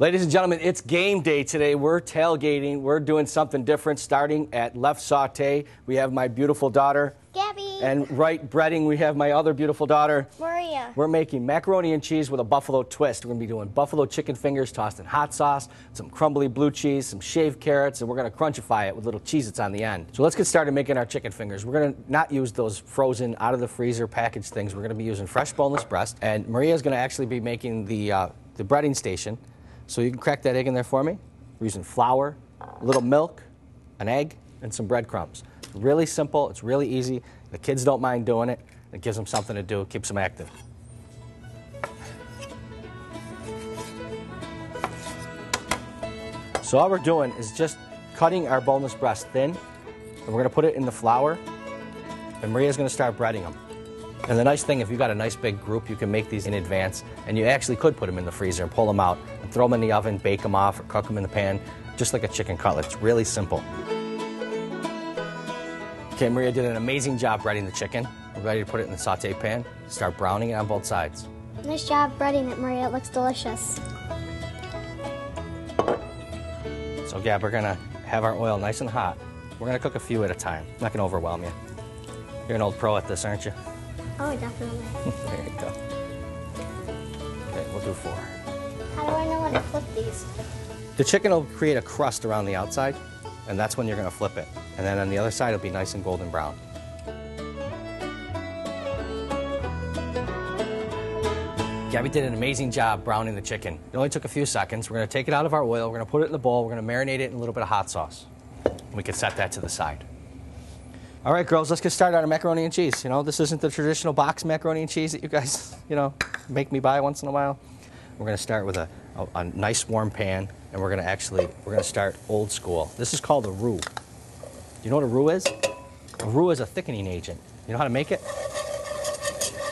Ladies and gentlemen, it's game day today. We're tailgating. We're doing something different, starting at left saute. We have my beautiful daughter, Gabby. And right breading, we have my other beautiful daughter, Maria. We're making macaroni and cheese with a buffalo twist. We're going to be doing buffalo chicken fingers tossed in hot sauce, some crumbly blue cheese, some shaved carrots, and we're going to crunchify it with little Cheez-Its on the end. So let's get started making our chicken fingers. We're going to not use those frozen, out of the freezer packaged things. We're going to be using fresh boneless breast, and Maria's going to actually be making the breading station. So you can crack that egg in there for me. We're using flour, a little milk, an egg, and some breadcrumbs. Really simple. It's really easy. The kids don't mind doing it. It gives them something to do. It keeps them active. So all we're doing is just cutting our boneless breast thin, and we're going to put it in the flour, and Maria's going to start breading them. And the nice thing, if you've got a nice big group, you can make these in advance, and you actually could put them in the freezer and pull them out and throw them in the oven, bake them off, or cook them in the pan, just like a chicken cutlet. It's really simple. Okay, Maria did an amazing job breading the chicken. We're ready to put it in the saute pan, start browning it on both sides. Nice job breading it, Maria. It looks delicious. So, Gab, we're going to have our oil nice and hot. We're going to cook a few at a time. I'm not going to overwhelm you. You're an old pro at this, aren't you? Oh, definitely. There you go. Okay, we'll do 4. How do I know when to flip these? The chicken will create a crust around the outside, and that's when you're going to flip it. And then on the other side, it'll be nice and golden brown. Gabby did an amazing job browning the chicken. It only took a few seconds. We're going to take it out of our oil. We're going to put it in the bowl. We're going to marinate it in a little bit of hot sauce. And we can set that to the side. All right, girls, let's get started on our macaroni and cheese. You know, this isn't the traditional box macaroni and cheese that you guys, make me buy once in a while. We're going to start with a nice warm pan, and we're going to start old school. This is called a roux. You know what a roux is? A roux is a thickening agent. You know how to make it?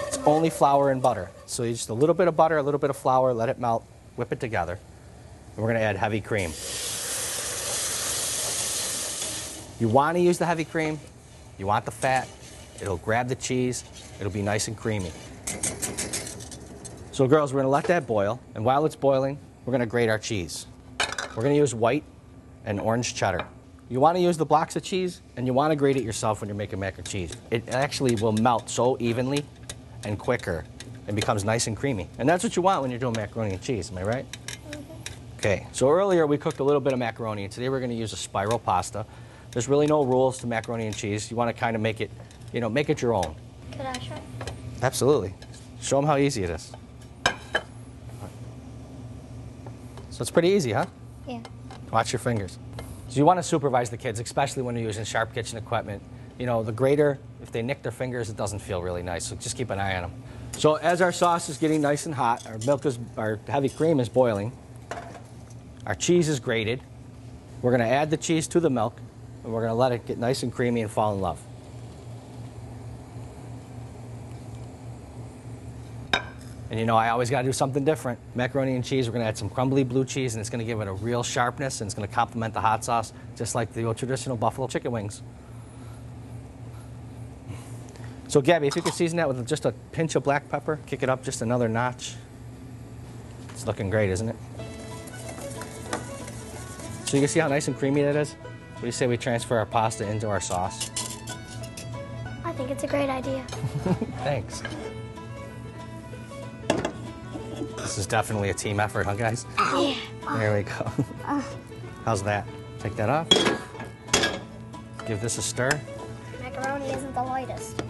It's only flour and butter. So you just a little bit of butter, a little bit of flour, let it melt, whip it together. And we're going to add heavy cream. You want to use the heavy cream. You want the fat. It'll grab the cheese. It'll be nice and creamy. So girls, we're going to let that boil. And while it's boiling, we're going to grate our cheese. We're going to use white and orange cheddar. You want to use the blocks of cheese, and you want to grate it yourself when you're making mac and cheese. It actually will melt so evenly and quicker and becomes nice and creamy. And that's what you want when you're doing macaroni and cheese, am I right? Mm-hmm. Okay, so earlier we cooked a little bit of macaroni, and today we're going to use a spiral pasta. There's really no rules to macaroni and cheese. You want to kind of make it, make it your own. Could I try? Absolutely. Show them how easy it is. So it's pretty easy, huh? Yeah. Watch your fingers. So you want to supervise the kids, especially when you're using sharp kitchen equipment. The grater, if they nick their fingers, it doesn't feel really nice, so just keep an eye on them. So as our sauce is getting nice and hot, our heavy cream is boiling, our cheese is grated, we're going to add the cheese to the milk, and we're going to let it get nice and creamy and fall in love. And I always got to do something different. Macaroni and cheese, we're going to add some crumbly blue cheese, and it's going to give it a real sharpness, and it's going to complement the hot sauce, just like the old traditional buffalo chicken wings. So Gabby, if you could season that with just a pinch of black pepper, kick it up just another notch. It's looking great, isn't it? So you can see how nice and creamy that is? What do you say we transfer our pasta into our sauce? I think it's a great idea. Thanks. This is definitely a team effort, huh, guys? Yeah. There we go. How's that? Take that off. Give this a stir. Macaroni isn't the lightest.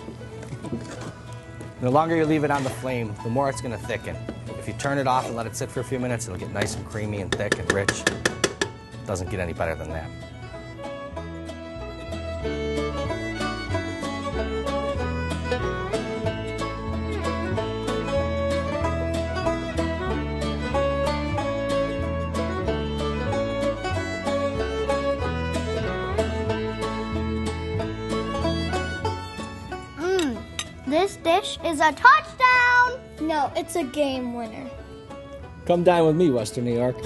The longer you leave it on the flame, the more it's going to thicken. If you turn it off and let it sit for a few minutes, it'll get nice and creamy and thick and rich. It doesn't get any better than that. This dish is a touchdown! No, it's a game winner. Come dine with me, Western New York.